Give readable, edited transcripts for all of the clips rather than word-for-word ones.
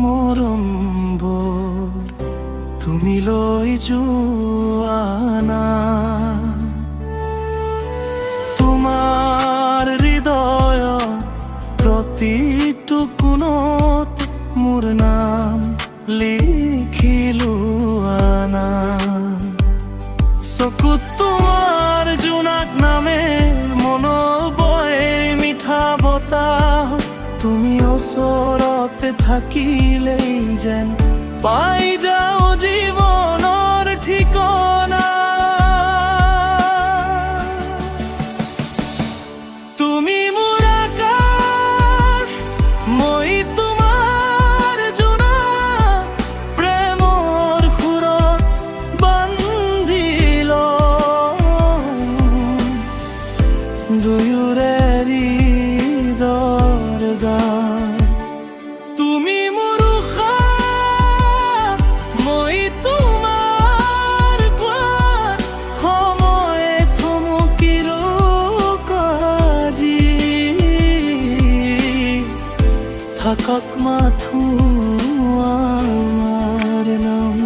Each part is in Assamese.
মৰমবোৰ তুমি লৈ যোৱা না। তোমাৰ হৃদয়ৰ প্ৰতিটো কোণত মোৰ নাম লিখিলো আনা। চকুত তোমাৰ জোনাক নামে মনৰ বয় মিঠা বতাহ। তুমি ওচৰতে থাকিলেই যেন পাই যাওঁ জীৱনৰ ঠিকনা। তুমি মোৰ আকাশ, মই তোমাৰ জোনাক, প্ৰেমৰ সুৰত বান্ধি লওঁ দুয়োৰে হৃদয়ৰ গান। তুমি মোৰ উশাহ, মই তোমাৰ কোৱা, সময়ে থমকি ৰোক আজি। থাকক মাথো আমাৰ নাম।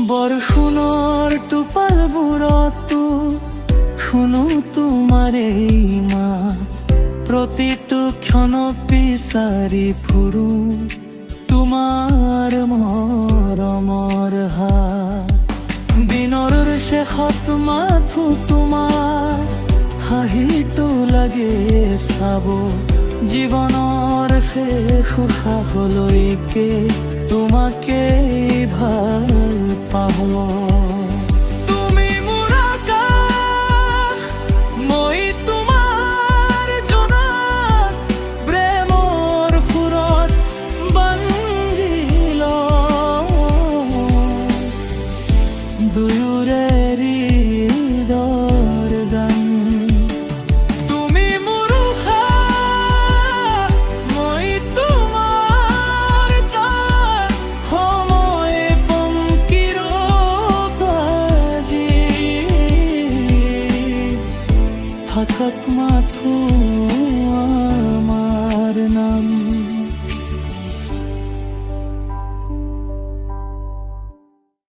বৰষুণৰ টোপালবোৰতো শুনো তোমাৰে মাত। প্ৰতিটো ক্ষণক বিচাৰি ফুৰো তোমাৰ মৰমৰ হাত। দিনৰ শেষত মাথো তোমাৰ হাঁহিটো লাগে চাব। জীৱনৰ শেষ উশাহলৈকে তোমাকে ভাল পাব। তুমি মোৰ আকাশ, মই তোমাৰ জোনাক, প্ৰেমৰ সুৰত বান্ধি লওঁ দুয়োৰে হৃদয়ৰ গান। তুমি মোৰ উশাহ, মই তোমাৰ তাত, সময়ে পংকি ৰোক আজি। থাকক মাথো আমাৰ নাম।